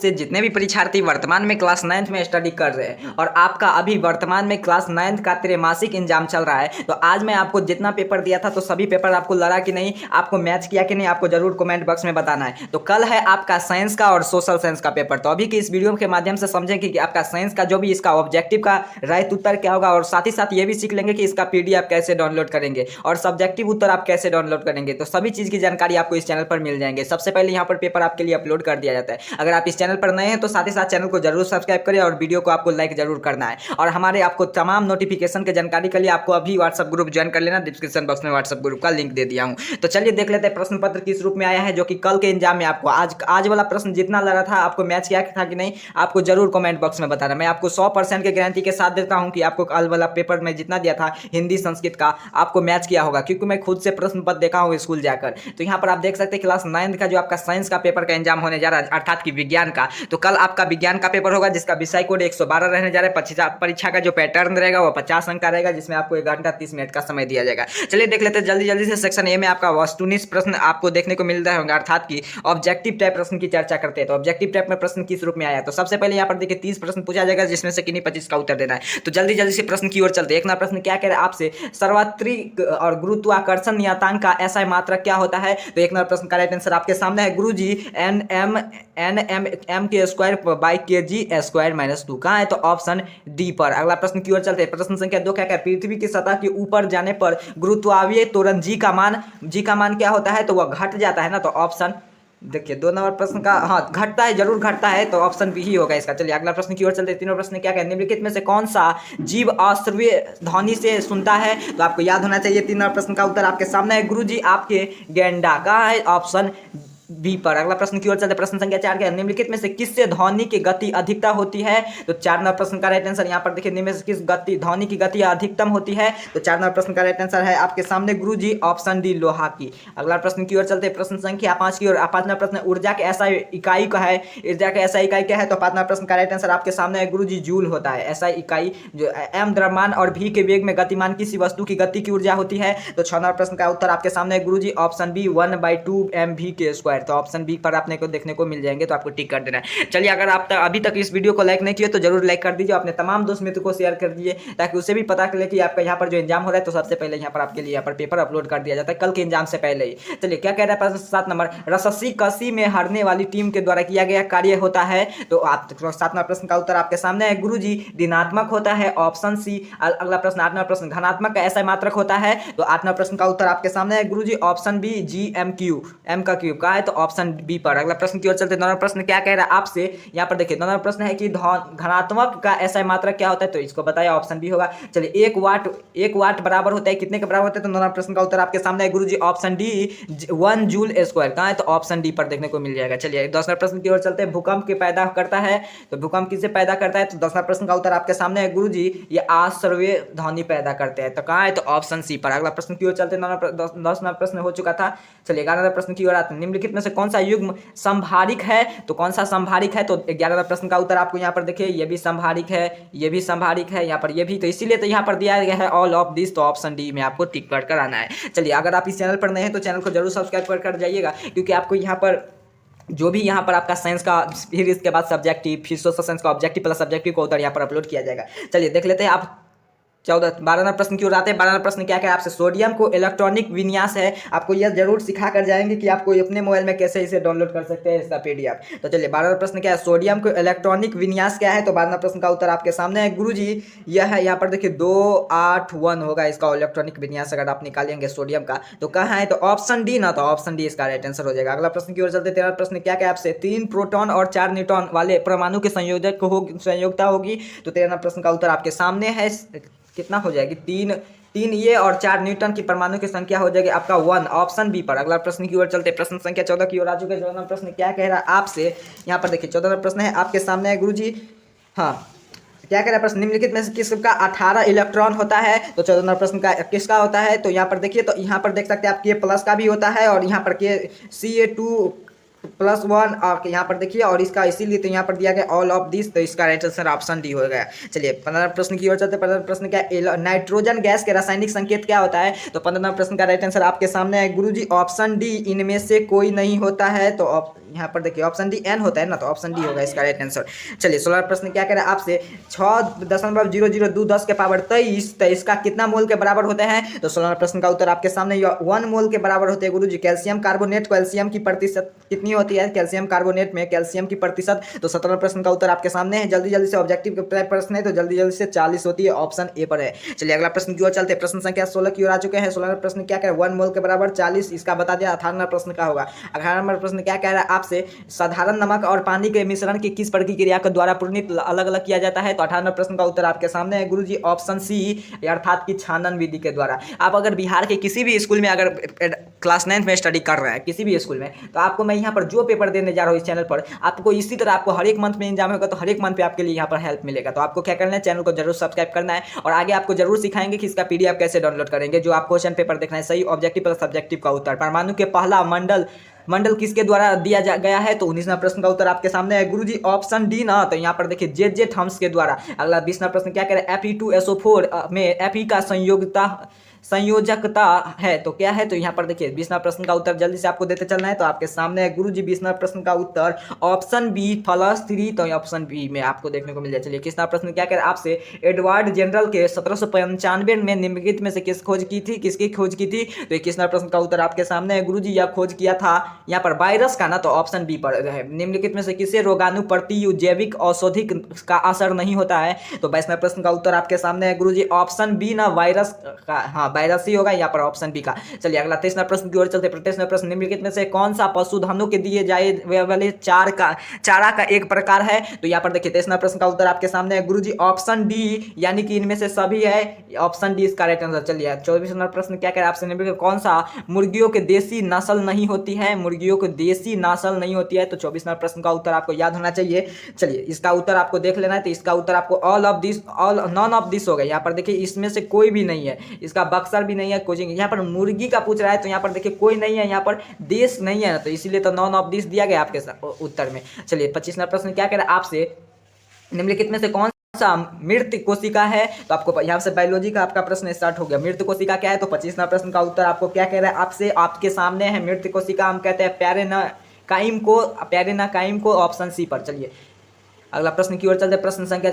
से जितने भी परीक्षार्थी वर्तमान में क्लास 9th में स्टडी कर रहे हैं और आपका अभी वर्तमान में क्लास 9th का त्रैमासिक एग्जाम चल रहा है, तो आज मैं आपको जितना पेपर दिया था तो सभी पेपर आपको लड़ा कि नहीं, आपको मैच किया कि नहीं, आपको जरूर कमेंट बॉक्स में बताना है। तो कल है आपका साइंस का और सोशल साइंस का पेपर। तो अभी की इस वीडियो के माध्यम से समझेंगे कि आपका साइंस का जो भी इसका ऑब्जेक्टिव का राइट उत्तर क्या होगा, और साथ ही साथ ये भी सीख लेंगे कि इसका पीडीएफ कैसे डाउनलोड करेंगे और सब्जेक्टिव उत्तर आप कैसे डाउनलोड करेंगे। तो सभी चीज़ की जानकारी आपको इस चैनल पर मिल जाएंगे। सबसे पहले यहाँ पर पेपर आपके लिए अपलोड कर दिया जाता है। अगर आप इस चैनल पर नए हैं तो साथ ही साथ चैनल को जरूर सब्सक्राइब करें और वीडियो को आपको लाइक जरूर करना है। और हमारे आपको तमाम नोटिफिकेशन की जानकारी के लिए आपको अभी व्हाट्सएप ग्रुप ज्वाइन कर लेना। डिस्क्रिप्शन बॉक्स में व्हाट्सएप ग्रुप का लिंक दे दिया हूं। तो चलिए देख लेते हैं प्रश्न पत्र किस रूप में आया है, जो कि कल के एग्जाम में आपको आज वाला प्रश्न जितना लगा था, आपको मैच किया था कि नहीं, आपको जरूर कमेंट बॉक्स में बताना। मैं आपको 100% की गारंटी के साथ देता हूं कि आपको कल वाला पेपर में जितना दिया था हिंदी संस्कृत का, आपको मैच किया होगा, क्योंकि मैं खुद से प्रश्न पत्र देखा हूं स्कूल जाकर। तो यहाँ पर आप देख सकते हैं क्लास 9th का जो आपका साइंस का पेपर का एग्जाम होने जा रहा है, अर्थात कि विज्ञान का। तो कल आपका विज्ञान का पेपर होगा जिसका विषय कोड 112 रहने जा रहा है। परीक्षा का जो पैटर्न रहेगा वो 50 अंक का रहेगा, जिसमें आपको 1 घंटा 30 मिनट का समय दिया जाएगा। चलिए देख लेते हैं जल्दी जल्दी से। सेक्शन ए में आपका वस्तुनिष्ठ प्रश्न आपको देखने को मिल रहे होंगे, अर्थात कि ऑब्जेक्टिव टाइप प्रश्न की चर्चा करते हैं। तो ऑब्जेक्टिव टाइप में प्रश्न किस रूप में आया, तो सबसे पहले यहाँ पर देखिए 30 प्रश्न पूछा जाएगा, जिसमें से किन्हीं 25 का उत्तर देना है। तो जल्दी जल्दी से प्रश्न की ओर चलते हैं। एक नंबर प्रश्न क्या कह रहा है आपसे, सर्वत्रिक और गुरुत्वाकर्षण नियतांक का एसआई मात्रक क्या होता है। तो एक नंबर प्रश्न का राइट आंसर आपके सामने है, गुरु जी एम के स्क्वायर बाई के जी स्क्वायर माइनस 2। कहाँ है, तो ऑप्शन डी पर। अगला प्रश्न की ओर चलते हैं। प्रश्न संख्या 2 क्या है, पृथ्वी की सतह के ऊपर जाने पर गुरुत्वावीय त्वरण जी का मान क्या होता है, तो वह घट जाता है ना। तो ऑप्शन देखिए 2 नंबर प्रश्न का, हाँ घटता है, जरूर घटता है, तो ऑप्शन बी ही होगा इसका। चलिए अगला प्रश्न की ओर चलते हैं। तीनों प्रश्न क्या है, निम्नलिखित में से कौन सा जीव अश्रव्य ध्वनि से सुनता है। तो आपको याद होना चाहिए 3 नंबर प्रश्न का उत्तर आपके सामने है, गुरु जी आपके गेंडा। कहाँ है, ऑप्शन बी पर। अगला प्रश्न की ओर चलते, प्रश्न संख्या 4 क्या है, निम्नलिखित में से किससे ध्वनि की गति अधिकता होती है। तो 4 नंबर प्रश्न का राइट आंसर यहाँ पर देखिए, निम्न में से किस ध्वनि की गति अधिकतम होती है। तो 4 नंबर प्रश्न का राइट आंसर है आपके सामने, गुरु जी ऑप्शन डी लोहा की। अगला प्रश्न की ओर चलते, प्रश्न संख्या 5 की ओर। 5 नंबर प्रश्न ऊर्जा के ऐसा इकाई का है, ऊर्जा के ऐसा इकाई क्या है। तो 5 नंबर प्रश्न का राइट आंसर आपके सामने है, गुरु जी जूल होता है ऐसा इकाई, जो एम द्रव्यमान और भी के वेग में गतिमान किसी वस्तु की गति की ऊर्जा होती है। तो 6 नंबर प्रश्न का उत्तर आपके सामने है, गुरु जी ऑप्शन बी 1/2 mv के स्क्वायर। तो ऑप्शन बी पर आपने को देखने को मिल जाएंगे, तो आपको टिक कर देना है। चलिए अगर आप अभी तक इस वीडियो को लाइक नहीं किया तो जरूर लाइक कर दीजिए, अपने तमाम दोस्त मित्र को शेयर कर दीजिए, ताकि उसे भी पता चले कि आपका यहाँ पर जो एग्जाम हो रहा है, तो सबसे पहले यहाँ पर आपके लिए यहाँ पर पेपर अपलोड कर दिया जाता है कल के एग्जाम से पहले ही। चलिए क्या कह रहा है प्रश्न 7 नंबर, रस्सी कसी में हारने वाली टीम के द्वारा किया गया कार्य होता है। तो आप 7 नंबर प्रश्न का उत्तर आपके सामने है, गुरु जी ऋणात्मक होता है, ऑप्शन सी। अगला प्रश्न 8 नंबर प्रश्न, धनात्मक का ऐसा मात्रक होता है। तो 8 नंबर प्रश्न का उत्तर आपके सामने है, गुरु जी ऑप्शन बी GMQ, एम का क्यूब। का है, तो ऑप्शन बी पर। अगला प्रश्न की ओर चलते, 9 प्रश्न क्या कह रहा है आपसे, यहाँ पर देखिए 9 प्रश्न है कि धनात्मक का ऐसा मात्रक क्या होता है। तो इसको बताया, ऑप्शन बी होगा। चलिए 1 वाट बराबर होता है कितने के बराबर होता है। तो 9 प्रश्न का उत्तर आपके सामने है, गुरु जी ऑप्शन डी 1 जूल स्क्वायर। कहाँ है, तो ऑप्शन डी पर देखने को मिल जाएगा। चलिए 10 प्रश्न की ओर चलते हैं, भूकंप के पैदा करता है। तो भूकंप किसे पैदा करता है। तो 10 प्रश्न का उत्तर आपके सामने है, गुरु जी ये अश्रव्य ध्वनि पैदा करते हैं। तो कहाँ है, तो ऑप्शन सी पर। अगला प्रश्न की ओर चलते हैं, 10 प्रश्न हो चुका था। चलिए 11 प्रश्न की ओर आते हैं, निम्नलिखित में से कौन सा युग्म संभारिक है। तो कौन सा संभारिक है। तो 11 प्रश्न का उत्तर आपको यहाँ पर देखिए, ये भी संभारिक है, ये भी संभारिक है, यहाँ पर ये भी। तो इसीलिए तो यहाँ पर दिया गया है ऑल ऑफ दिस। तो ऑप्शन डी में आपको टिक कर आना है। चलिए अगर आप इस चैनल पर नए हैं तो चैनल को जरूर सब्सक्राइब कर जाइएगा, क्योंकि आपको यहाँ पर जो भी यहाँ पर आपका साइंस का, फिर इसके बाद सब्जेक्टिव, फिर सोशल साइंस का ऑब्जेक्टिव प्लस सब्जेक्टिव को उधर यहाँ पर अपलोड किया जाएगा। चलिए देख लेते हैं आप 12 प्रश्न की ओर आते हैं। 12 प्रश्न क्या क्या आपसे, सोडियम को इलेक्ट्रॉनिक विन्यास है। आपको यह जरूर सिखा कर जाएंगे कि आपको अपने मोबाइल में कैसे इसे डाउनलोड कर सकते हैं इसका पीडीएफ। तो चलिए 12 प्रश्न क्या है, सोडियम को इलेक्ट्रॉनिक विन्यास क्या है। तो 12 प्रश्न का उत्तर आपके सामने है, गुरु जी यह है, यहाँ पर देखिए 281 होगा इसका इलेक्ट्रॉनिक विन्यास अगर आप निकालेंगे सोडियम का। तो कहाँ है, तो ऑप्शन डी ना। तो ऑप्शन डी इसका राइट आंसर हो जाएगा। अगला प्रश्न की ओर चलते, 13 प्रश्न क्या क्या आपसे, 3 प्रोटॉन और 4 न्यूट्रॉन वाले परमाणु के संयोजकता होगी। तो 13 प्रश्न का उत्तर आपके सामने है, कितना हो जाएगी, 3 ये और 4 न्यूटन की परमाणु की संख्या हो जाएगी आपका 1, ऑप्शन बी पर। अगला प्रश्न की ओर चलते, प्रश्न संख्या 14 की ओर आ चुके। 14 प्रश्न क्या कह रहा है आपसे, यहाँ पर देखिए 14 प्रश्न है आपके सामने है, गुरु जी हाँ क्या कह रहा है प्रश्न, निम्नलिखित में से किसका 18 इलेक्ट्रॉन होता है। तो 14 प्रश्न का किसका होता है। तो यहाँ पर देखिए, तो यहाँ पर देख सकते हैं आप K+ का भी होता है, और यहाँ पर Ca2 +1 यहाँ पर देखिए, और इसका इसीलिए तो यहाँ पर दिया गया ऑल ऑफ दिस, तो इसका राइट आंसर ऑप्शन डी हो गया। चलिए 15 प्रश्न की ओर चलते। 15 प्रश्न क्या, नाइट्रोजन गैस के रासायनिक संकेत क्या होता है? तो 15 प्रश्न का राइट आंसर आपके सामने है गुरुजी, ऑप्शन डी, इनमें से कोई नहीं होता है। तो यहाँ पर देखिए ऑप्शन डी एन होता है ना, तो ऑप्शन डी होगा इसका राइट आंसर। चलिए 16 प्रश्न क्या कह रहा है आपसे, 6.0002 10 के पावर 23, तो इसका कितना मोल के बराबर होते हैं? तो 16 प्रश्न का उत्तर आपके सामने 1 मोल के बराबर होते हैं गुरुजी। कैल्शियम कार्बोनेट, कैल्शियम की प्रतिशत कितनी होती है कैल्शियम कार्बोनेट में, कैल्शियम की प्रतिशत? तो 17 प्रश्न का उत्तर आपके सामने है। जल्दी जल्दी से ऑब्जेक्टिव के प्रश्न है, तो जल्दी जल्दी से 40 होती है, ऑप्शन ए पर है। चलिए अगला प्रश्न की ओर चलते हैं। प्रश्न संख्या 16 की ओर आ चुके हैं। 16 प्रश्न क्या कह रहा है, 1 मोल के बराबर 40, इसका बता दिया। 18 प्रश्न का होगा। 18 नंबर प्रश्न क्या कह रहा है आपसे, साधारण नमक और पानी के मिश्रण की किस प्रक्रिया के द्वारा पूर्णित अलग अलग किया जाता है? तो 18 प्रश्न का उत्तर आपके सामने है गुरुजी, ऑप्शन सी, अर्थात की छानन विधि के द्वारा। आप अगर बिहार के किसी भी स्कूल में अगर क्लास 9 में स्टडी कर रहे हैं किसी भी स्कूल में, तो आपको मैं यहाँ पर जो पेपर देने जा रहा हूँ इस चैनल पर, आपको इसी तरह आपको हर एक मंथ में एग्जाम होगा, तो हर एक मंथ पे आपके लिए यहाँ पर हेल्प मिलेगा। तो आपको क्या करना है, चैनल को जरूर सब्सक्राइब करना है, और आगे आपको जरूर सिखाएंगे कि इसका पीडीएफ कैसे डाउनलोड करेंगे। जो आप क्वेश्चन पेपर देखना है, सही, ऑब्जेक्टिव प्लस सब्जेक्टिव का उत्तर। परमाणु के पहला मंडल किसके द्वारा दिया गया है? तो 19वां प्रश्न का उत्तर आपके सामने है गुरुजी, ऑप्शन डी ना, तो यहाँ पर देखिए जे थॉमस के द्वारा। अगला 20वां प्रश्न क्या कह रहा है, Fe2SO4 में Fe का संयोजकता है, तो क्या है? तो यहाँ पर देखिए 20वां प्रश्न का उत्तर जल्दी से आपको देते चलना है। तो आपके सामने है गुरुजी 20वां प्रश्न का उत्तर ऑप्शन बी +3, तो ऑप्शन बी में आपको देखने को मिल जाए। चलिए 21वां प्रश्न क्या कह रहा है आपसे, एडवर्ड जनरल के 1795 में निम्नलिखित में से किसकी खोज की थी? तो 21वां प्रश्न का उत्तर आपके सामने है गुरुजी, यह खोज किया था यहाँ पर वायरस का ना, तो ऑप्शन बी पर है। निम्नलिखित में से किसे रोगाणु प्रति जैविक औषधि का असर नहीं होता है? तो 22वां प्रश्न का उत्तर आपके सामने है गुरुजी, ऑप्शन बी ना, वायरस का, हाँ वायरस ही होगा यहाँ पर, ऑप्शन बी का। चलिए अगला 23वां प्रश्न की ओर चलते। 23वां प्रश्न, निम्नलिखित में से कौन सा पशुधनों के दिए जाए वाले चारा का एक प्रकार है? तो यहाँ पर देखिए 23वां प्रश्न का उत्तर आपके सामने है गुरुजी, ऑप्शन डी, यानी कि इनमें से सभी है, ऑप्शन डी इसका राइट आंसर। चलिए 24वां प्रश्न क्या कह रहा है आपसे, निम्नलिखित कौन सा मुर्गियों के देसी नस्ल नहीं होती है? मुर्गियों को देसी नस्ल नहीं होती है। तो 24वां प्रश्न का उत्तर आपको याद होना चाहिए। चलिए इसका उत्तर आपको देख लेना है। तो इसका उत्तर आपको नॉन ऑफ दिस होगा। यहाँ पर देखिए इसमें से कोई भी नहीं है, इसका बक्सर भी नहीं है, कोचिंग। यहाँ पर मुर्गी का पूछ रहा है, तो यहाँ पर देखिए कोई नहीं है, यहाँ पर देश नहीं है ना, तो इसीलिए तो नॉन ऑफ दिस दिया गया आपके उत्तर में। चलिए 25वां प्रश्न क्या कह रहा है आपसे, निम्नलिखित में से कौन सा मृत कोशिका है? तो आपको यहाँ से बायोलॉजी का आपका प्रश्न स्टार्ट हो गया। मृत कोशिका क्या है? तो 25वां प्रश्न का उत्तर आपको क्या कह रहा है आपसे, आपके सामने है मृत कोशिका, हम कहते हैं पैरेनाकाइम को, ऑप्शन सी पर। चलिए अगला प्रश्न की ओर चलते। प्रश्न संख्या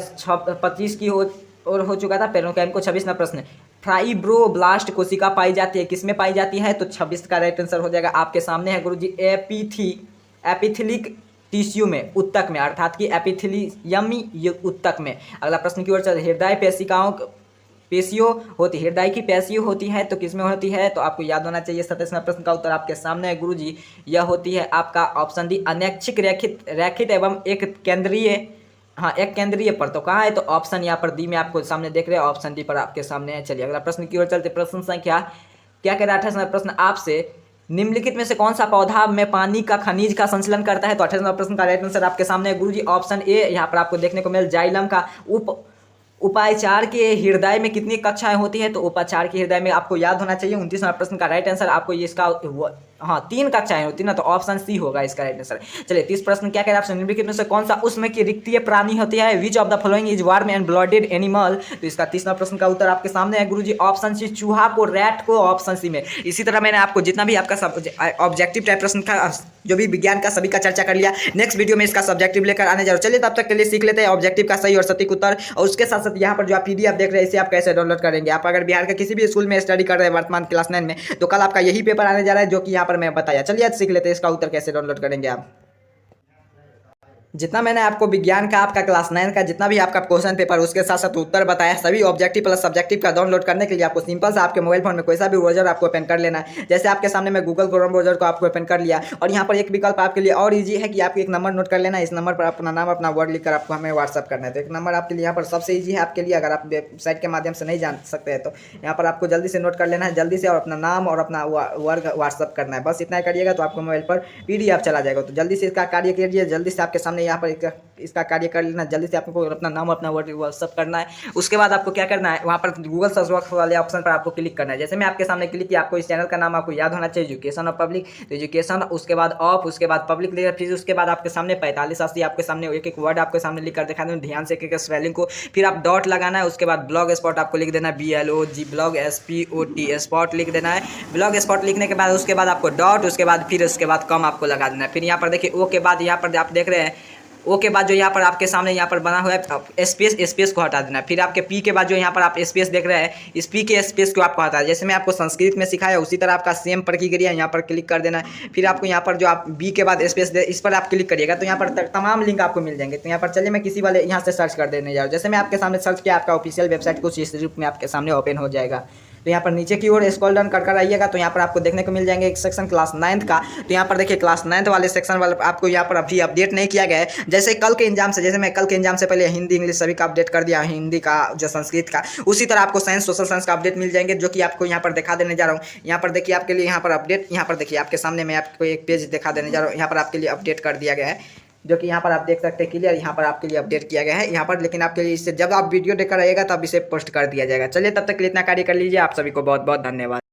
25 की और हो चुका था, पैरेनाकाइम को। 26वां प्रश्न, फाइब्रोब्लास्ट कोशिका पाई जाती है, किसमें पाई जाती है? तो 26 का राइट आंसर हो जाएगा आपके सामने है गुरुजी, एपिथिलिक टिश्यू में, उत्तक में, अर्थात कि एपिथिलियमी उत्तक में। अगला प्रश्न की ओर चलते। हृदय की पेशियों होती है, तो किसमें होती है? तो आपको याद होना चाहिए। 27वां प्रश्न का उत्तर आपके सामने है गुरुजी, यह होती है आपका ऑप्शन डी, अनैच्छिक रैखित एवं एक केंद्रीय पर। तो कहाँ है? तो ऑप्शन यहाँ पर डी में आपको सामने देख रहे हैं, ऑप्शन डी पर आपके सामने है। चलिए अगला प्रश्न की ओर चलते। प्रश्न संख्या क्या कह रहा है 28वां प्रश्न आपसे, निम्नलिखित में से कौन सा पौधा में पानी का खनिज का संचलन करता है? तो 28वां प्रश्न का राइट आंसर आपके सामने है गुरुजी, ऑप्शन ए, यहाँ पर आपको देखने को मिल जाइलम का। उपाचार के हृदय में कितनी कक्षाएं होती है? तो उपाचार के हृदय में आपको याद होना चाहिए। 29वां प्रश्न का राइट आंसर आपको ये इसका 3 कक्षाएं होती है ना, तो ऑप्शन सी होगा इसका राइट आंसर। चलिए 30 प्रश्न क्या कह रहा है आपसे, निम्नलिखित में से कौन सा उसमें की रिक्तीय प्राणी होती है? Which of the following is warm and blooded animal? तो इसका 30वां प्रश्न का उत्तर आपके सामने है गुरुजी, ऑप्शन सी, चूहा को, रैट को, ऑप्शन सी में। इसी तरह मैंने आपको जितना भी आपका ऑब्जेक्टिव टाइप प्रश्न था, जो भी विज्ञान का, सभी का चर्चा कर लिया। नेक्स्ट वीडियो में इसका सब्जेक्टिव लेकर आने जा रहा हूं। चलिए तब तक के लिए सीख लेते हैं ऑब्जेक्टिव का सही और सटीक उत्तर, और उसके साथ साथ यहाँ पर जो आप पीडीएफ देख रहे हैं इसे आप कैसे डाउनलोड करेंगे। आप अगर बिहार के किसी भी स्कूल में स्टडी कर रहे हैं वर्तमान क्लास 9 में, तो कल आपका यही पेपर आने जा रहा है जो कि यहाँ पर मैं बताया। चलिए आज सीख लेते हैं इसका उत्तर कैसे डाउनलोड करेंगे आप। जितना मैंने आपको विज्ञान का, आपका क्लास 9 का जितना भी आपका क्वेश्चन पेपर, उसके साथ साथ उत्तर बताया, सभी ऑब्जेक्टिव प्लस सब्जेक्टिव का डाउनलोड करने के लिए आपको सिंपल से आपके मोबाइल फोन में कोई सा भी ब्राउजर आपको ओपन कर लेना है। जैसे आपके सामने मैं गूगल क्रोम ब्राउजर को आपको ओपन कर लिया, और यहाँ पर एक विकल्प आपके लिए और ईजी है कि आपको एक नंबर नोट कर लेना है। इस नंबर पर अपना नाम, अपना वर्ड लिखकर आपको हमें व्हाट्सअप करना है। तो एक नंबर आपके लिए यहाँ पर सबसे ईजी है आपके लिए, अगर आप वेबसाइट के माध्यम से नहीं जान सकते हैं तो यहाँ पर आपको जल्दी से नोट कर लेना है, जल्दी से, और अपना नाम और अपना वर्ड व्हाट्सअप करना है। बस इतना करिएगा तो आपको मोबाइल पर पीडीएफ चला जाएगा। तो जल्दी से इसका कार्य कीजिए, जल्दी से आपके सामने यहाँ पर इसका कार्य कर लेना। जल्दी से आपको अपना नाम अपना व्हाट्सअप करना है। उसके बाद आपको क्या करना है, वहाँ पर गूगल सर्च बॉक्स वाले ऑप्शन पर आपको क्लिक करना है। जैसे मैं आपके सामने क्लिक किया, आपको इस चैनल का नाम आपको याद होना चाहिए, एजुकेशन ऑफ पब्लिक। तो एजुकेशन, उसके बाद ऑफ, उसके बाद पब्लिक लिखा, फिर उसके बाद आपके सामने 4580 आपके सामने एक एक वर्ड आपके सामने लिख कर दिखा दूँ, ध्यान से एक एक स्पेलिंग को। फिर आप डॉट लगाना है, उसके बाद ब्लॉग स्पॉट आपको लिख देना है, BLOG ब्लॉग SPOT स्पॉट लिख देना है। ब्लॉग स्पॉट लिखने के बाद उसके बाद आपको डॉट, उसके बाद फिर उसके बाद कम आपको लगा देना है। फिर यहाँ पर देखिए ओ के बाद यहाँ पर आप देख रहे हैं, ओ के बाद जो यहाँ पर आपके सामने यहाँ पर बना हुआ है स्पेस को हटा देना है। फिर आपके पी के बाद जो यहाँ पर आप स्पेस देख रहे हैं, इस पी के स्पेस को आपको हटा, जैसे मैं आपको संस्कृत में सिखाया उसी तरह आपका सेम प्रक्रिया यहाँ पर क्लिक कर देना है। फिर आपको यहाँ पर जो आप बी के बाद स्पेस दे, इस पर आप क्लिक करिएगा तो यहाँ पर तमाम लिंक आपको मिल जाएंगे। तो यहाँ पर चलिए मैं किसी वाले यहाँ से सर्च कर देने जा रहा हूँ। जैसे मैं आपके सामने सर्च किया, आपका ऑफिशियल वेबसाइट कुछ इस रूप में आपके सामने ओपन हो जाएगा। तो यहाँ पर नीचे की ओर स्क्रॉल डाउन कर आइएगा तो यहाँ पर आपको देखने को मिल जाएंगे एक सेक्शन क्लास 9th का। तो यहाँ पर देखिए क्लास 9th वाले सेक्शन वाले आपको यहाँ पर अभी अपडेट नहीं किया गया है। जैसे कल के एग्जाम से, जैसे मैं कल के एग्जाम से पहले हिंदी इंग्लिश सभी का अपडेट कर दिया, हिंदी का जो संस्कृत का, उसी तरह आपको साइंस सोशल साइंस का अपडेट मिल जाएंगे, जो कि आपको यहाँ पर दिखा देने जा रहा हूँ। यहाँ पर देखिए आपके लिए यहाँ पर अपडेट, यहाँ पर देखिए आपके सामने मैं आपको एक पेज दिखा देने जा रहा हूँ। यहाँ पर आपके लिए अपडेट कर दिया गया है, जो कि यहाँ पर आप देख सकते हैं क्लियर, यहाँ पर आपके लिए अपडेट किया गया है यहाँ पर। लेकिन आपके लिए इससे जब आप वीडियो देखकर आइएगा तब इसे पोस्ट कर दिया जाएगा। चलिए तब तक के लिए इतना कार्य कर लीजिए। आप सभी को बहुत बहुत धन्यवाद।